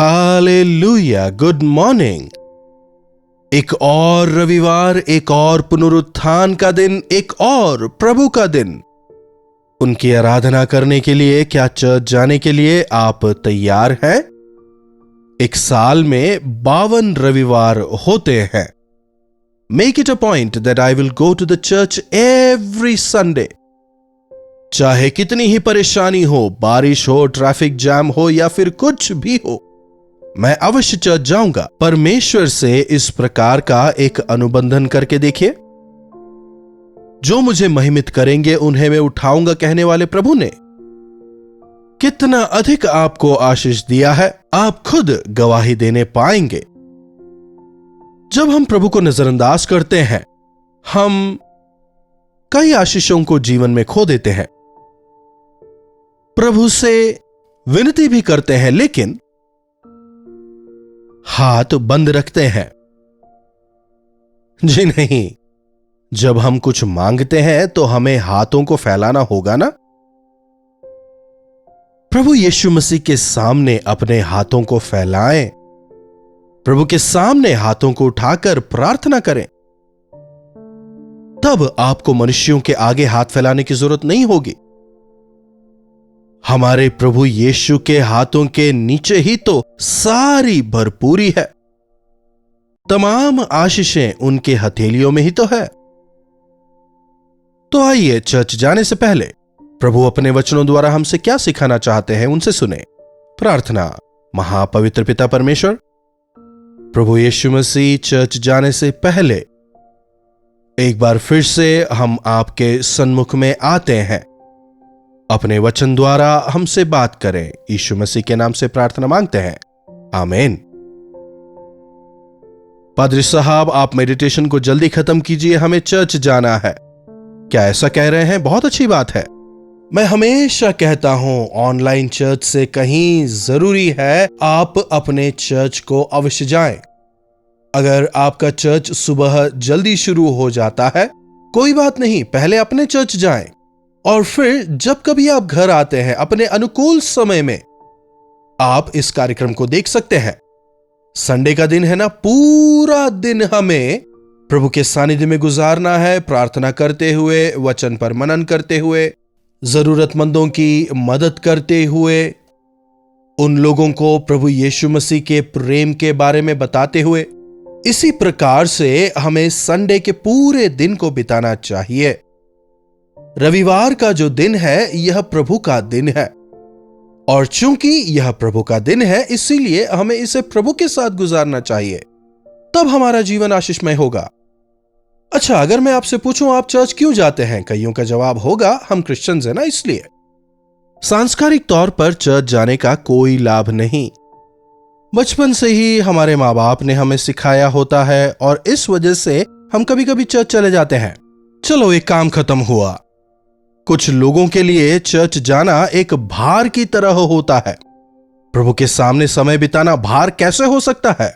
Hallelujah, good morning. एक और रविवार, एक और पुनरुत्थान का दिन, एक और प्रभु का दिन। उनकी आराधना करने के लिए, क्या चर्च जाने के लिए आप तैयार हैं? एक साल में 52 रविवार होते हैं। Make it a point that I will go to the church every Sunday. चाहे कितनी ही परेशानी हो, बारिश हो, ट्रैफिक जैम हो या फिर कुछ भी हो, मैं अवश्य चर्च जाऊंगा। परमेश्वर से इस प्रकार का एक अनुबंधन करके देखिए। जो मुझे महिमित करेंगे उन्हें मैं उठाऊंगा कहने वाले प्रभु ने कितना अधिक आपको आशीष दिया है, आप खुद गवाही देने पाएंगे। जब हम प्रभु को नजरअंदाज करते हैं, हम कई आशीषों को जीवन में खो देते हैं। प्रभु से विनती भी करते हैं, लेकिन हाथ बंद रखते हैं। जी नहीं, जब हम कुछ मांगते हैं तो हमें हाथों को फैलाना होगा ना। प्रभु यीशु मसीह के सामने अपने हाथों को फैलाएं। प्रभु के सामने हाथों को उठाकर प्रार्थना करें। तब आपको मनुष्यों के आगे हाथ फैलाने की जरूरत नहीं होगी। हमारे प्रभु यीशु के हाथों के नीचे ही तो सारी भरपूरी है। तमाम आशीषें उनके हथेलियों में ही तो है। तो आइए, चर्च जाने से पहले प्रभु अपने वचनों द्वारा हमसे क्या सिखाना चाहते हैं, उनसे सुने। प्रार्थना। महापवित्र पिता परमेश्वर, प्रभु यीशु मसीह, चर्च जाने से पहले एक बार फिर से हम आपके सन्मुख में आते हैं। अपने वचन द्वारा हमसे बात करें। यीशु मसीह के नाम से प्रार्थना मांगते हैं, आमीन। पादरी साहब, आप मेडिटेशन को जल्दी खत्म कीजिए, हमें चर्च जाना है। क्या ऐसा कह रहे हैं? बहुत अच्छी बात है। मैं हमेशा कहता हूं, ऑनलाइन चर्च से कहीं जरूरी है आप अपने चर्च को अवश्य जाएं। अगर आपका चर्च सुबह जल्दी शुरू हो जाता है, कोई बात नहीं, पहले अपने चर्च जाएं और फिर जब कभी आप घर आते हैं अपने अनुकूल समय में आप इस कार्यक्रम को देख सकते हैं। संडे का दिन है ना, पूरा दिन हमें प्रभु के सानिध्य में गुजारना है, प्रार्थना करते हुए, वचन पर मनन करते हुए, जरूरतमंदों की मदद करते हुए, उन लोगों को प्रभु यीशु मसीह के प्रेम के बारे में बताते हुए। इसी प्रकार से हमें संडे के पूरे दिन को बिताना चाहिए। रविवार का जो दिन है, यह प्रभु का दिन है, और चूंकि यह प्रभु का दिन है, इसीलिए हमें इसे प्रभु के साथ गुजारना चाहिए। तब हमारा जीवन आशीषमय होगा। अच्छा, अगर मैं आपसे पूछूं, आप चर्च क्यों जाते हैं? कईयों का जवाब होगा, हम क्रिश्चियंस हैं ना, इसलिए। सांस्कारिक तौर पर चर्च जाने का कोई लाभ नहीं। बचपन से ही हमारे माँ बाप ने हमें सिखाया होता है, और इस वजह से हम कभी कभी चर्च चले जाते हैं। चलो, एक काम खत्म हुआ। कुछ लोगों के लिए चर्च जाना एक भार की तरह होता है। प्रभु के सामने समय बिताना भार कैसे हो सकता है?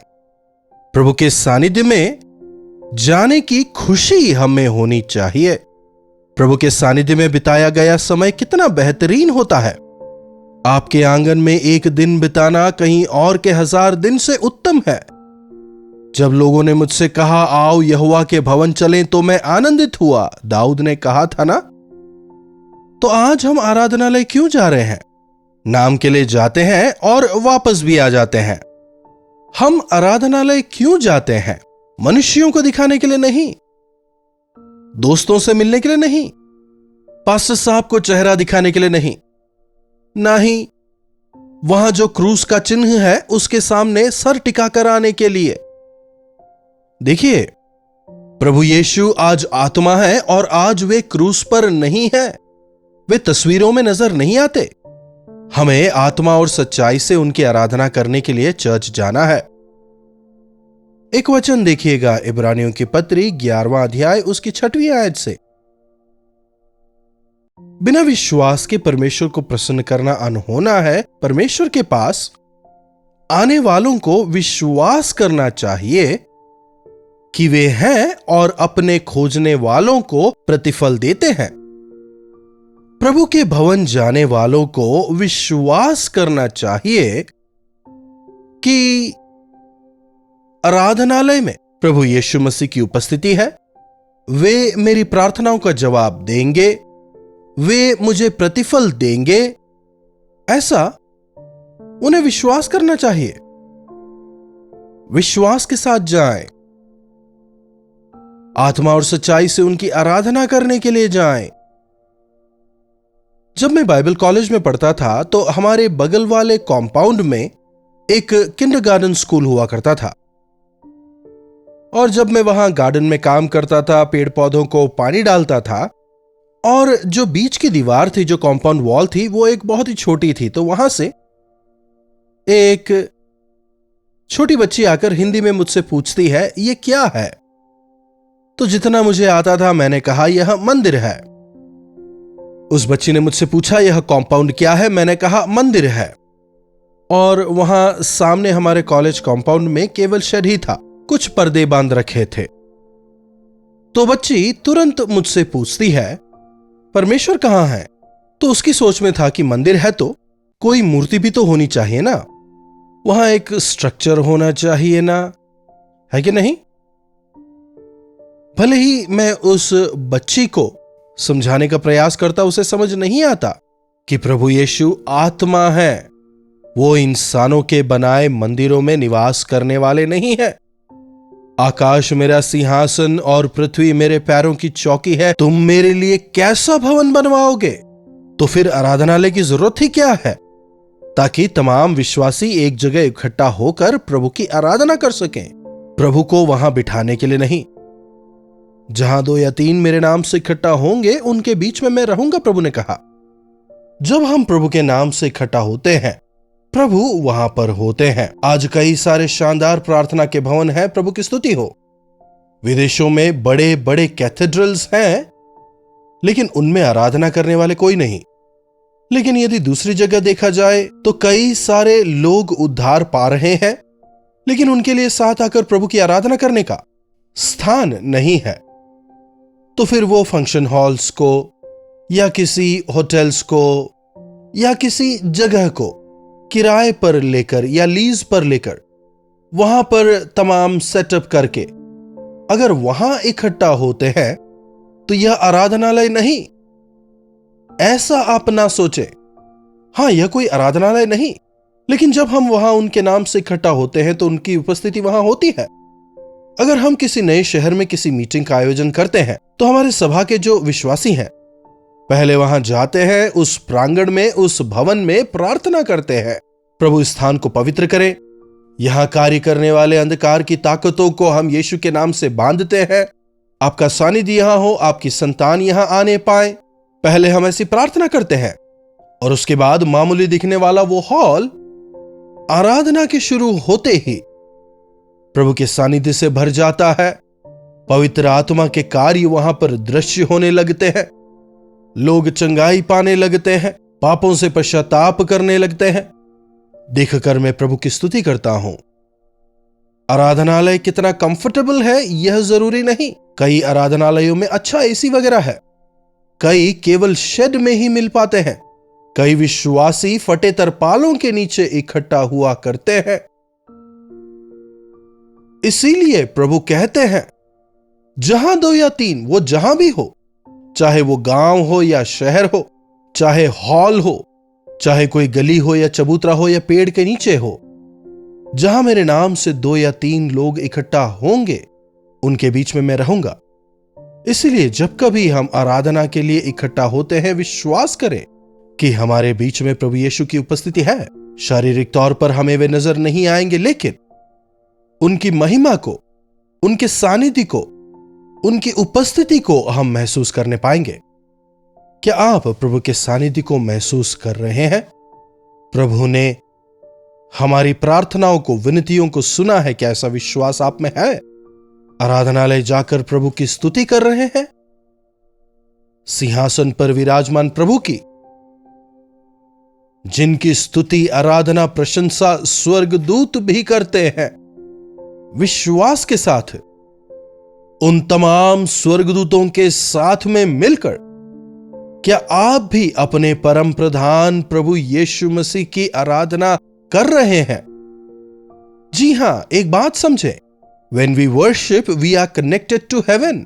प्रभु के सानिध्य में जाने की खुशी हमें होनी चाहिए। प्रभु के सानिध्य में बिताया गया समय कितना बेहतरीन होता है। आपके आंगन में एक दिन बिताना कहीं और के 1000 दिन से उत्तम है। जब लोगों ने मुझसे कहा, आओ यहोवा के भवन चलें, तो मैं आनंदित हुआ। दाऊद ने कहा था ना। तो आज हम आराधनालय क्यों जा रहे हैं? नाम के लिए जाते हैं और वापस भी आ जाते हैं। हम आराधनालय क्यों जाते हैं? मनुष्यों को दिखाने के लिए नहीं, दोस्तों से मिलने के लिए नहीं, पास्टर साहब को चेहरा दिखाने के लिए नहीं, ना ही वहां जो क्रूस का चिन्ह है उसके सामने सर टिकाकर आने के लिए। देखिए, प्रभु यीशु आज आत्मा है, और आज वे क्रूस पर नहीं है। वे तस्वीरों में नजर नहीं आते। हमें आत्मा और सच्चाई से उनकी आराधना करने के लिए चर्च जाना है। एक वचन देखिएगा, इब्रानियों की पत्री 11वां अध्याय उसकी 6वीं आयत से। बिना विश्वास के परमेश्वर को प्रसन्न करना अनहोना है। परमेश्वर के पास आने वालों को विश्वास करना चाहिए कि वे हैं, और अपने खोजने वालों को प्रतिफल देते हैं। प्रभु के भवन जाने वालों को विश्वास करना चाहिए कि आराधनालय में प्रभु यीशु मसीह की उपस्थिति है, वे मेरी प्रार्थनाओं का जवाब देंगे, वे मुझे प्रतिफल देंगे, ऐसा उन्हें विश्वास करना चाहिए। विश्वास के साथ जाएं, आत्मा और सच्चाई से उनकी आराधना करने के लिए जाएं। जब मैं बाइबल कॉलेज में पढ़ता था तो हमारे बगल वाले कॉम्पाउंड में एक किंडरगार्टन स्कूल हुआ करता था, और जब मैं वहां गार्डन में काम करता था, पेड़ पौधों को पानी डालता था, और जो बीच की दीवार थी, जो कॉम्पाउंड वॉल थी, वो एक बहुत ही छोटी थी, तो वहां से एक छोटी बच्ची आकर हिंदी में मुझसे पूछती है, ये क्या है? तो जितना मुझे आता था मैंने कहा, यह मंदिर है। उस बच्ची ने मुझसे पूछा, यह कॉम्पाउंड क्या है? मैंने कहा, मंदिर है। और वहां सामने हमारे कॉलेज कॉम्पाउंड में केवल शेड ही था, कुछ पर्दे बांध रखे थे। तो बच्ची तुरंत मुझसे पूछती है, परमेश्वर कहां है? तो उसकी सोच में था कि मंदिर है तो कोई मूर्ति भी तो होनी चाहिए ना, वहां एक स्ट्रक्चर होना चाहिए ना, है कि नहीं? भले ही मैं उस बच्ची को समझाने का प्रयास करता, उसे समझ नहीं आता कि प्रभु यीशु आत्मा है, वो इंसानों के बनाए मंदिरों में निवास करने वाले नहीं है। आकाश मेरा सिंहासन और पृथ्वी मेरे पैरों की चौकी है, तुम मेरे लिए कैसा भवन बनवाओगे? तो फिर आराधनालय की जरूरत ही क्या है? ताकि तमाम विश्वासी एक जगह इकट्ठा होकर प्रभु की आराधना कर सकें। प्रभु को वहां बिठाने के लिए नहीं। जहां 2 या 3 मेरे नाम से इकट्ठा होंगे, उनके बीच में मैं रहूंगा, प्रभु ने कहा। जब हम प्रभु के नाम से इकट्ठा होते हैं, प्रभु वहां पर होते हैं। आज कई सारे शानदार प्रार्थना के भवन हैं, प्रभु की स्तुति हो। विदेशों में बड़े बड़े कैथेड्रल्स हैं, लेकिन उनमें आराधना करने वाले कोई नहीं। लेकिन यदि दूसरी जगह देखा जाए तो कई सारे लोग उद्धार पा रहे हैं, लेकिन उनके लिए साथ आकर प्रभु की आराधना करने का स्थान नहीं है। तो फिर वो फंक्शन हॉल्स को या किसी होटल्स को या किसी जगह को किराए पर लेकर या लीज पर लेकर वहां पर तमाम सेटअप करके अगर वहां इकट्ठा होते हैं तो यह आराधनालय नहीं, ऐसा आप ना सोचें। हां, यह कोई आराधनालय नहीं, लेकिन जब हम वहां उनके नाम से इकट्ठा होते हैं तो उनकी उपस्थिति वहां होती है। अगर हम किसी नए शहर में किसी मीटिंग का आयोजन करते हैं तो हमारे सभा के जो विश्वासी हैं पहले वहां जाते हैं, उस प्रांगण में, उस भवन में प्रार्थना करते हैं, प्रभु इस स्थान को पवित्र करें, यहां कार्य करने वाले अंधकार की ताकतों को हम यीशु के नाम से बांधते हैं, आपका सानिध्य यहां हो, आपकी संतान यहां आने पाए। पहले हम ऐसी प्रार्थना करते हैं और उसके बाद मामूली दिखने वाला वो हॉल आराधना के शुरू होते ही प्रभु के सानिध्य से भर जाता है। पवित्र आत्मा के कार्य वहां पर दृश्य होने लगते हैं, लोग चंगाई पाने लगते हैं, पापों से पश्चाताप करने लगते हैं। देखकर मैं प्रभु की स्तुति करता हूं। आराधनालय कितना कंफर्टेबल है यह जरूरी नहीं। कई आराधनालयों में अच्छा एसी वगैरह है, कई केवल शेड में ही मिल पाते हैं, कई विश्वासी फटे तरपालों के नीचे इकट्ठा हुआ करते हैं। इसीलिए प्रभु कहते हैं, जहां 2 या 3, वो जहां भी हो, चाहे वो गांव हो या शहर हो, चाहे हॉल हो, चाहे कोई गली हो या चबूतरा हो या पेड़ के नीचे हो, जहां मेरे नाम से 2 या 3 लोग इकट्ठा होंगे, उनके बीच में मैं रहूंगा। इसलिए जब कभी हम आराधना के लिए इकट्ठा होते हैं, विश्वास करें कि हमारे बीच में प्रभु यीशु की उपस्थिति है। शारीरिक तौर पर हमें वे नजर नहीं आएंगे, लेकिन उनकी महिमा को, उनके सानिध्य को, उनकी उपस्थिति को हम महसूस करने पाएंगे। क्या आप प्रभु के सानिध्य को महसूस कर रहे हैं? प्रभु ने हमारी प्रार्थनाओं को, विनतियों को सुना है। क्या ऐसा विश्वास आप में है? आराधनालय जाकर प्रभु की स्तुति कर रहे हैं? सिंहासन पर विराजमान प्रभु की, जिनकी स्तुति, आराधना, प्रशंसा स्वर्गदूत भी करते हैं, विश्वास के साथ उन तमाम स्वर्गदूतों के साथ में मिलकर क्या आप भी अपने परम प्रधान प्रभु यीशु मसीह की आराधना कर रहे हैं? जी हां, एक बात समझें, when we worship we are connected to heaven।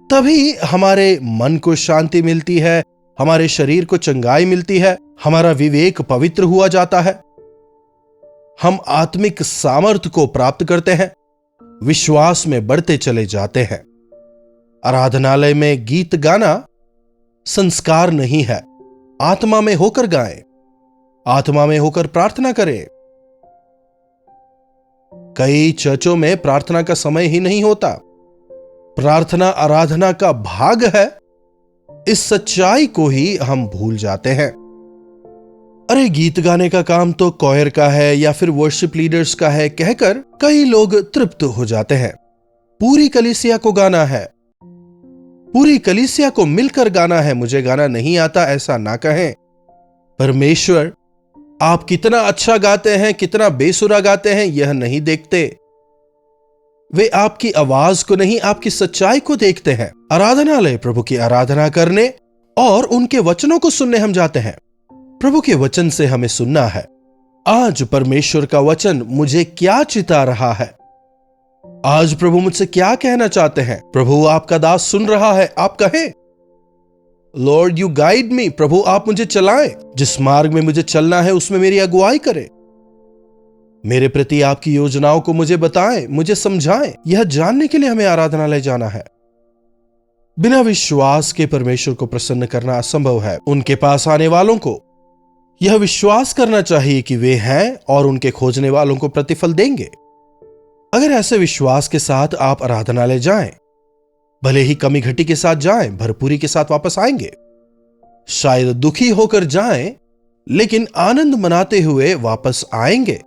तभी हमारे मन को शांति मिलती है, हमारे शरीर को चंगाई मिलती है, हमारा विवेक पवित्र हुआ जाता है, हम आत्मिक सामर्थ्य को प्राप्त करते हैं, विश्वास में बढ़ते चले जाते हैं। आराधनालय में गीत गाना संस्कार नहीं है। आत्मा में होकर गाएं, आत्मा में होकर प्रार्थना करें। कई चर्चों में प्रार्थना का समय ही नहीं होता। प्रार्थना आराधना का भाग है, इस सच्चाई को ही हम भूल जाते हैं। अरे गीत गाने का काम तो कॉयर का है या फिर वर्शिप लीडर्स का है कहकर कई लोग तृप्त हो जाते हैं। पूरी कलीसिया को गाना है, पूरी कलीसिया को मिलकर गाना है। मुझे गाना नहीं आता ऐसा ना कहें। परमेश्वर आप कितना अच्छा गाते हैं, कितना बेसुरा गाते हैं यह नहीं देखते। वे आपकी आवाज को नहीं, आपकी सच्चाई को देखते हैं। आराधनालय प्रभु की आराधना करने और उनके वचनों को सुनने हम जाते हैं। प्रभु के वचन से हमें सुनना है। आज परमेश्वर का वचन मुझे क्या चिता रहा है, आज प्रभु मुझसे क्या कहना चाहते हैं। प्रभु आपका दास सुन रहा है, आप कहें लॉर्ड यू गाइड मी। प्रभु आप मुझे चलाएं, जिस मार्ग में मुझे चलना है उसमें मेरी अगुवाई करें। मेरे प्रति आपकी योजनाओं को मुझे बताएं, मुझे समझाएं। यह जानने के लिए हमें आराधनालय जाना है। बिना विश्वास के परमेश्वर को प्रसन्न करना असंभव है। उनके पास आने वालों को यह विश्वास करना चाहिए कि वे हैं और उनके खोजने वालों को प्रतिफल देंगे। अगर ऐसे विश्वास के साथ आप आराधनालय जाएं, भले ही कमी घटी के साथ जाएं, भरपूरी के साथ वापस आएंगे। शायद दुखी होकर जाएं, लेकिन आनंद मनाते हुए वापस आएंगे,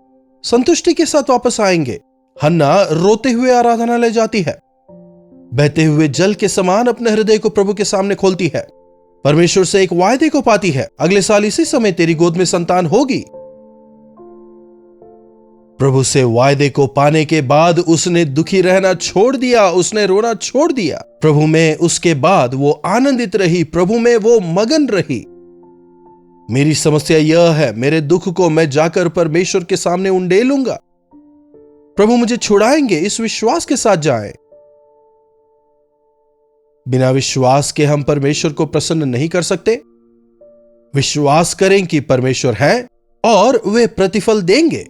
संतुष्टि के साथ वापस आएंगे। हन्ना रोते हुए आराधनालय जाती है, बहते हुए जल के समान अपने हृदय को प्रभु के सामने खोलती है। परमेश्वर से एक वायदे को पाती है, अगले साल इसी समय तेरी गोद में संतान होगी। प्रभु से वायदे को पाने के बाद उसने दुखी रहना छोड़ दिया, उसने रोना छोड़ दिया। प्रभु में उसके बाद वो आनंदित रही, प्रभु में वो मगन रही। मेरी समस्या यह है, मेरे दुख को मैं जाकर परमेश्वर के सामने उंडेलूंगा, प्रभु मुझे छुड़ाएंगे। इस विश्वास के साथ जाएं। बिना विश्वास के हम परमेश्वर को प्रसन्न नहीं कर सकते। विश्वास करें कि परमेश्वर हैं और वे प्रतिफल देंगे।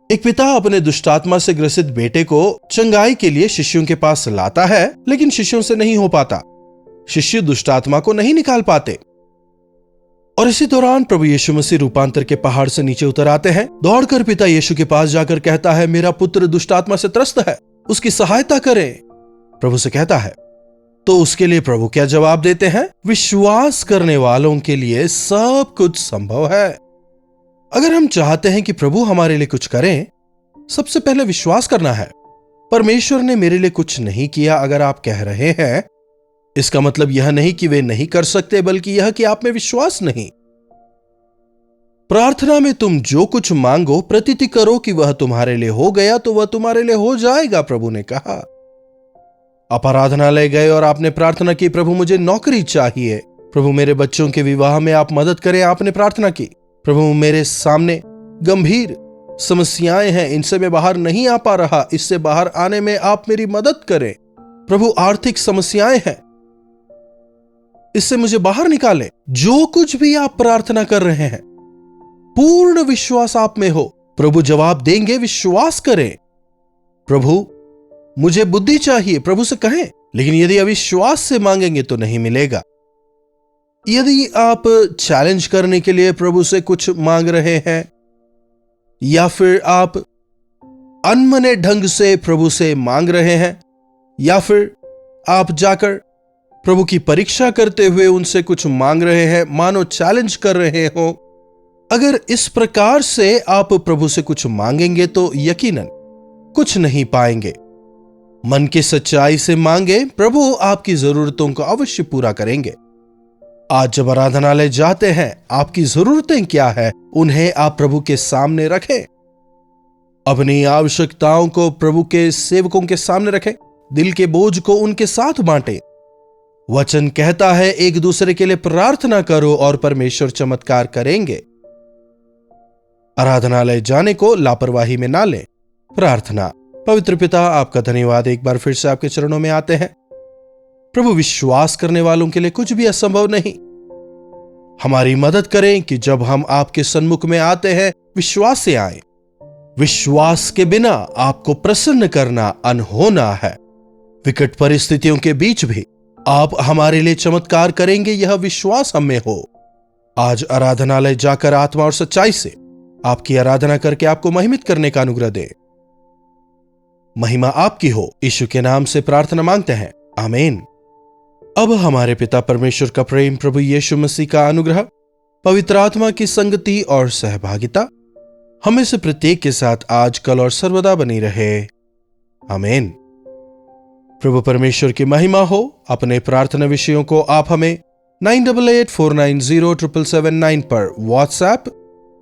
एक पिता अपने दुष्टात्मा से ग्रसित बेटे को चंगाई के लिए शिष्यों के पास लाता है, लेकिन शिष्यों से नहीं हो पाता। शिष्य दुष्टात्मा को नहीं निकाल पाते। और इसी दौरान प्रभु यीशु मसीह रूपांतर के पहाड़ से नीचे उतर आते हैं। दौड़कर पिता यीशु के पास जाकर कहता है, मेरा पुत्र दुष्टात्मा से त्रस्त है, उसकी सहायता करें। प्रभु से कहता है, तो उसके लिए प्रभु क्या जवाब देते हैं? विश्वास करने वालों के लिए सब कुछ संभव है। अगर हम चाहते हैं कि प्रभु हमारे लिए कुछ करें, सबसे पहले विश्वास करना है। परमेश्वर ने मेरे लिए कुछ नहीं किया अगर आप कह रहे हैं, इसका मतलब यह नहीं कि वे नहीं कर सकते, बल्कि यह कि आप में विश्वास नहीं। प्रार्थना में तुम जो कुछ मांगो प्रतीति करो कि वह तुम्हारे लिए हो गया तो वह तुम्हारे लिए हो जाएगा, प्रभु ने कहा। आप आराधनालय गए और आपने प्रार्थना की, प्रभु मुझे नौकरी चाहिए, प्रभु मेरे बच्चों के विवाह में आप मदद करें। आपने प्रार्थना की, प्रभु मेरे सामने गंभीर समस्याएं हैं, इनसे मैं बाहर नहीं आ पा रहा, इससे बाहर आने में आप मेरी मदद करें। प्रभु आर्थिक समस्याएं हैं, इससे मुझे बाहर निकालें। जो कुछ भी आप प्रार्थना कर रहे हैं, पूर्ण विश्वास आप में हो, प्रभु जवाब देंगे। विश्वास करें। प्रभु मुझे बुद्धि चाहिए, प्रभु से कहें। लेकिन यदि अविश्वास से मांगेंगे तो नहीं मिलेगा। यदि आप चैलेंज करने के लिए प्रभु से कुछ मांग रहे हैं, या फिर आप अनमने ढंग से प्रभु से मांग रहे हैं, या फिर आप जाकर प्रभु की परीक्षा करते हुए उनसे कुछ मांग रहे हैं, मानो चैलेंज कर रहे हो, अगर इस प्रकार से आप प्रभु से कुछ मांगेंगे तो यकीनन कुछ नहीं पाएंगे। मन की सच्चाई से मांगे, प्रभु आपकी जरूरतों को अवश्य पूरा करेंगे। आज जब आराधनालय जाते हैं, आपकी जरूरतें क्या है उन्हें आप प्रभु के सामने रखें। अपनी आवश्यकताओं को प्रभु के सेवकों के सामने रखें। दिल के बोझ को उनके साथ बांटें। वचन कहता है, एक दूसरे के लिए प्रार्थना करो और परमेश्वर चमत्कार करेंगे। आराधनालय जाने को लापरवाही में ना लें। प्रार्थना। पवित्र पिता, आपका धन्यवाद, एक बार फिर से आपके चरणों में आते हैं। प्रभु, विश्वास करने वालों के लिए कुछ भी असंभव नहीं। हमारी मदद करें कि जब हम आपके सन्मुख में आते हैं विश्वास से आए। विश्वास के बिना आपको प्रसन्न करना अनहोना है। विकट परिस्थितियों के बीच भी आप हमारे लिए चमत्कार करेंगे, यह विश्वास हम में हो। आज आराधनालय जाकर आत्मा और सच्चाई से आपकी आराधना करके आपको महिमित करने का अनुग्रह दे। महिमा आपकी हो, यीशु के नाम से प्रार्थना मांगते हैं, आमीन। अब हमारे पिता परमेश्वर का प्रेम, प्रभु यीशु मसीह का अनुग्रह, पवित्र आत्मा की संगति और सहभागिता हमें से प्रत्येक के साथ आज, कल और सर्वदा बनी रहे, आमीन। प्रभु परमेश्वर की महिमा हो। अपने प्रार्थना विषयों को आप हमें 9884907779 पर व्हाट्सएप,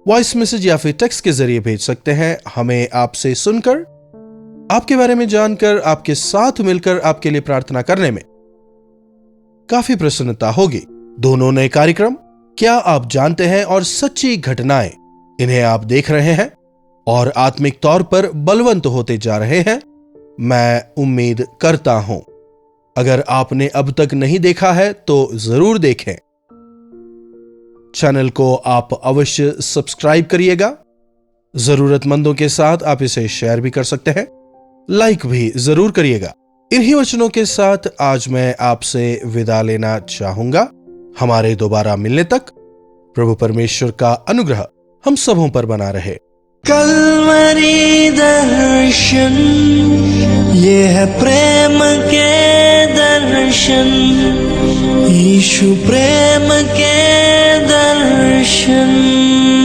वॉइस मैसेज या फिर टेक्स्ट के जरिए भेज सकते हैं। हमें आपसे सुनकर, आपके बारे में जानकर, आपके साथ मिलकर आपके लिए प्रार्थना करने में काफी प्रसन्नता होगी। दोनों नए कार्यक्रम क्या आप जानते हैं और सच्ची घटनाएं, इन्हें आप देख रहे हैं और आत्मिक तौर पर बलवंत होते जा रहे हैं, मैं उम्मीद करता हूं। अगर आपने अब तक नहीं देखा है तो जरूर देखें। चैनल को आप अवश्य सब्सक्राइब करिएगा। जरूरतमंदों के साथ आप इसे शेयर भी कर सकते हैं, लाइक भी जरूर करिएगा। इन्हीं वचनों के साथ आज मैं आपसे विदा लेना चाहूंगा। हमारे दोबारा मिलने तक प्रभु परमेश्वर का अनुग्रह हम सबों पर बना रहे। कल्वरी दर्शन, ये है प्रेम के दर्शन, यीशु प्रेम के दर्शन।